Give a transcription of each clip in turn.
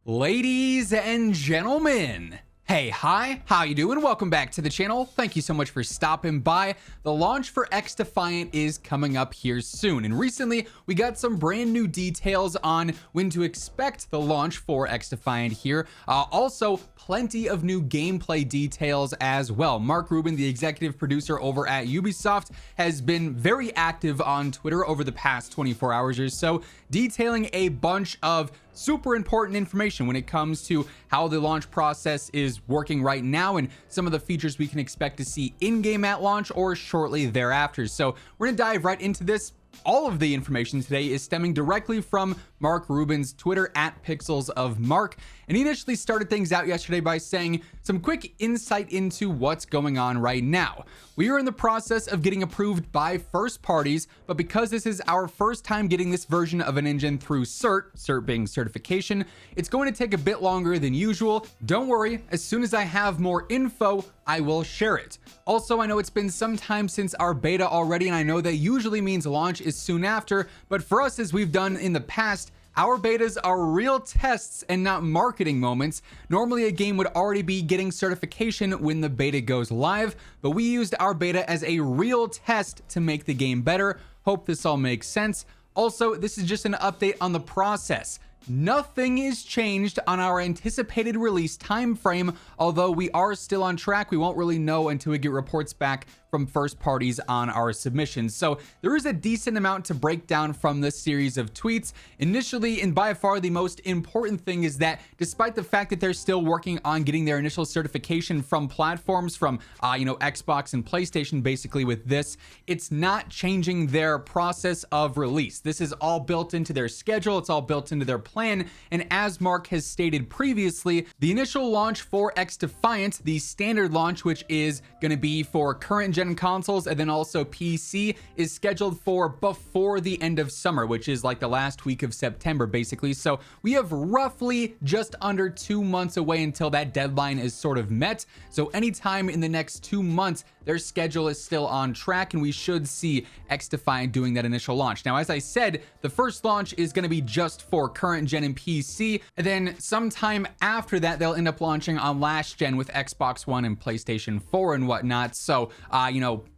Ladies and gentlemen, hey, hi, how you doing? Welcome back to the channel. Thank you so much for stopping by. The launch for XDefiant is coming up here soon, and recently we got some brand new details on when to expect the launch for XDefiant here. Also, plenty of new gameplay details as well. Mark Rubin, the executive producer over at Ubisoft, has been very active on Twitter over the past 24 hours or so, detailing a bunch of super important information when it comes to how the launch process is working right now and some of the features we can expect to see in-game at launch or shortly thereafter. So we're gonna dive right into this. All of the information today is stemming directly from Mark Rubin's Twitter at Pixels of Mark, and he initially started things out yesterday by saying some quick insight into what's going on right now. We are in the process of getting approved by first parties, but because this is our first time getting this version of an engine through cert being certification, it's going to take a bit longer than usual. Don't worry, as soon as I have more info, I will share it. Also, I know it's been some time since our beta already, and I know that usually means launch is soon after, but for us, as we've done in the past, our betas are real tests and not marketing moments. Normally a game would already be getting certification when the beta goes live, but we used our beta as a real test to make the game better. Hope this all makes sense. Also, this is just an update on the process. Nothing is changed on our anticipated release time frame, although we are still on track. We won't really know until we get reports back from first parties on our submissions. So there is a decent amount to break down from this series of tweets. Initially, and by far the most important thing, is that despite the fact that they're still working on getting their initial certification from platforms from Xbox and PlayStation, basically with this, it's not changing their process of release. This is all built into their schedule. It's all built into their plan. And as Mark has stated previously, the initial launch for XDefiant, the standard launch, which is going to be for current gen consoles and then also PC, is scheduled for before the end of summer, which is like the last week of September basically. So we have roughly just under 2 months away until that deadline is sort of met. So anytime in the next 2 months, their schedule is still on track, and we should see XDefiant doing that initial launch. Now, as I said, the first launch is going to be just for current gen and PC, and then sometime after that, they'll end up launching on last gen with Xbox One and PlayStation 4 and whatnot. So,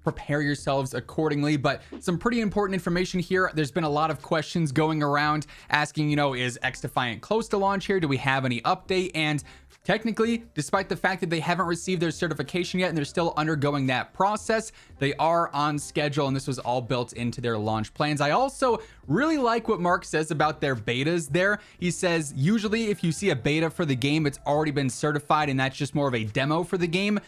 prepare yourselves accordingly. But some pretty important information here. There's been a lot of questions going around asking, is XDefiant close to launch here? Do we have any update? And technically, despite the fact that they haven't received their certification yet and they're still undergoing that process, they are on schedule, and this was all built into their launch plans. I also really like what Mark says about their betas there. He says, usually if you see a beta for the game, it's already been certified and that's just more of a demo for the game.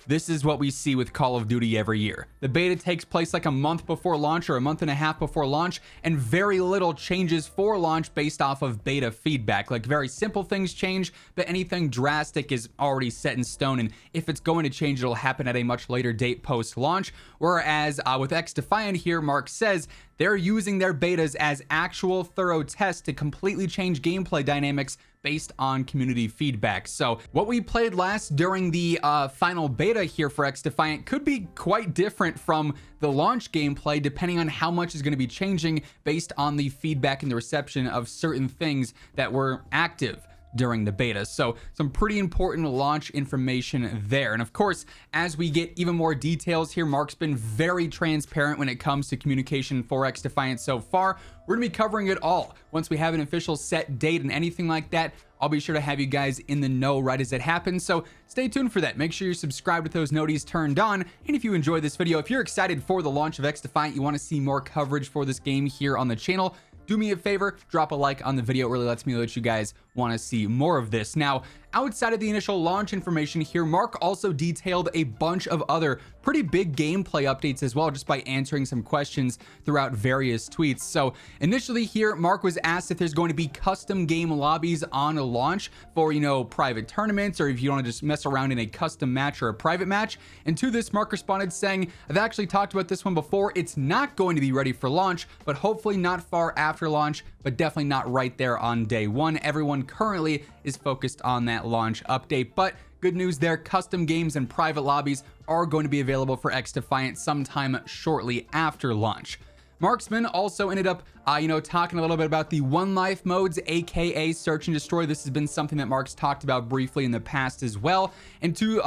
This is what we see with Call of Duty every year. The beta takes place like a month before launch or a month and a half before launch, and very little changes for launch based off of beta feedback. Like, very simple things change, but anything drastic is already set in stone, and if it's going to change, it'll happen at a much later date post-launch. Whereas with XDefiant here, Mark says they're using their betas as actual thorough tests to completely change gameplay dynamics based on community feedback. So what we played last during the final beta here for XDefiant could be quite different from the launch gameplay, depending on how much is going to be changing based on the feedback and the reception of certain things that were active during the beta. So some pretty important launch information there. And of course, as we get even more details here, Mark's been very transparent when it comes to communication for XDefiant so far. We're gonna be covering it all. Once we have an official set date and anything like that, I'll be sure to have you guys in the know right as it happens. So stay tuned for that. Make sure you're subscribed with those noties turned on. And if you enjoyed this video, if you're excited for the launch of XDefiant, you want to see more coverage for this game here on the channel, do me a favor, drop a like on the video. It really lets me know that you guys want to see more of this. Now, outside of the initial launch information here, Mark also detailed a bunch of other pretty big gameplay updates as well, just by answering some questions throughout various tweets. So initially here, Mark was asked if there's going to be custom game lobbies on a launch for, private tournaments, or if you want to just mess around in a custom match or a private match. And to this, Mark responded saying, I've actually talked about this one before. It's not going to be ready for launch, but hopefully not far after launch, but definitely not right there on day one. Everyone currently is focused on that launch update, but good news there, custom games and private lobbies are going to be available for XDefiant sometime shortly after launch. Marksman also ended up, talking a little bit about the one life modes, aka search and destroy. This has been something that Mark's talked about briefly in the past as well. And to,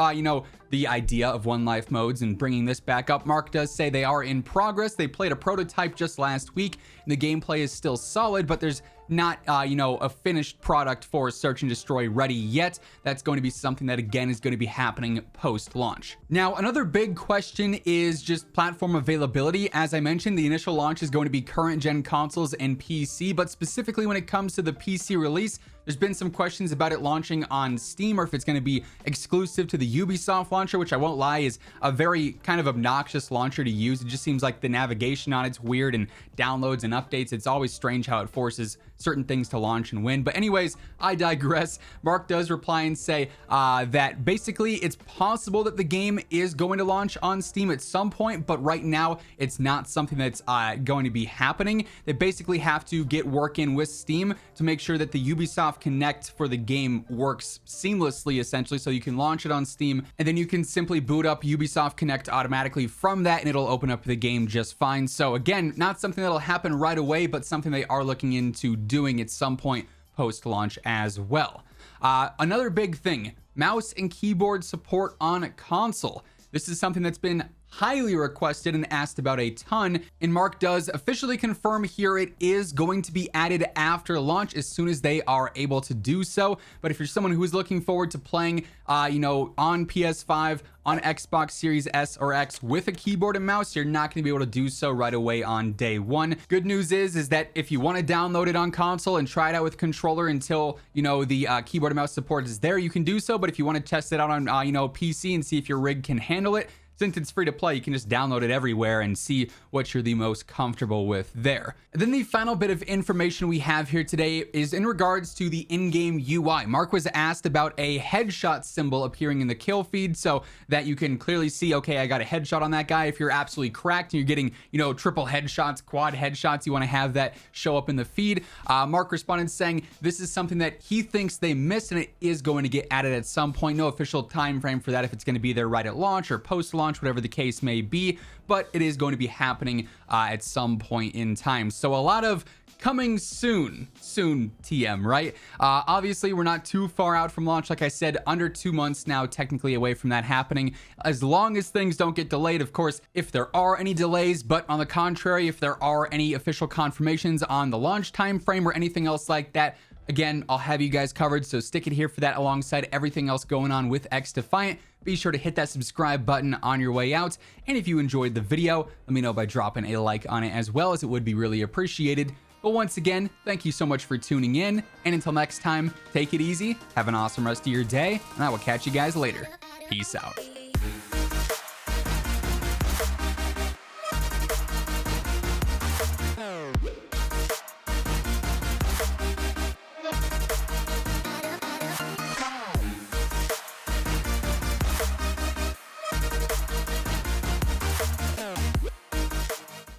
the idea of one life modes and bringing this back up, Mark does say they are in progress. They played a prototype just last week, and the gameplay is still solid, but there's not, a finished product for search and destroy ready yet. That's going to be something that, again, is going to be happening post-launch. Now, another big question is just platform availability. As I mentioned, the initial launch is going to be current gen consoles and PC, but specifically when it comes to the PC release, there's been some questions about it launching on Steam, or if it's going to be exclusive to the Ubisoft launcher, which I won't lie is a very kind of obnoxious launcher to use. It just seems like the navigation on it's weird, and downloads and updates, it's always strange how it forces certain things to launch and win. But anyways, I digress. Mark does reply and say that basically it's possible that the game is going to launch on Steam at some point, but right now it's not something that's going to be happening. They basically have to get work in with Steam to make sure that the Ubisoft Connect for the game works seamlessly, essentially, so you can launch it on Steam, and then you can simply boot up Ubisoft Connect automatically from that, and it'll open up the game just fine. So again, not something that'll happen right away, but something they are looking into doing at some point post-launch as well. Another big thing, mouse and keyboard support on console. This is something that's been highly requested and asked about a ton, and Mark does officially confirm here it is going to be added after launch as soon as they are able to do so. But if you're someone who is looking forward to playing on PS5, on Xbox Series S or X with a keyboard and mouse, you're not going to be able to do so right away on day one. Good news is that if you want to download it on console and try it out with controller until the keyboard and mouse support is there, you can do so. But if you want to test it out on PC and see if your rig can handle it, since it's free to play, you can just download it everywhere and see what you're the most comfortable with there. And then the final bit of information we have here today is in regards to the in-game UI. Mark was asked about a headshot symbol appearing in the kill feed so that you can clearly see, okay, I got a headshot on that guy. If you're absolutely cracked and you're getting, triple headshots, quad headshots, you want to have that show up in the feed. Mark responded saying this is something that he thinks they missed and it is going to get added at some point. No official time frame for that, if it's going to be there right at launch or post-launch, whatever the case may be, but it is going to be happening at some point in time. So a lot of coming soon TM, right? Obviously we're not too far out from launch. Like I said, under 2 months now technically away from that happening, as long as things don't get delayed, of course, if there are any delays. But on the contrary, if there are any official confirmations on the launch time frame or anything else like that, again, I'll have you guys covered, so stick it here for that alongside everything else going on with XDefiant. Be sure to hit that subscribe button on your way out, and if you enjoyed the video, let me know by dropping a like on it as well, as it would be really appreciated. But once again, thank you so much for tuning in, and until next time, take it easy, have an awesome rest of your day, and I will catch you guys later. Peace out.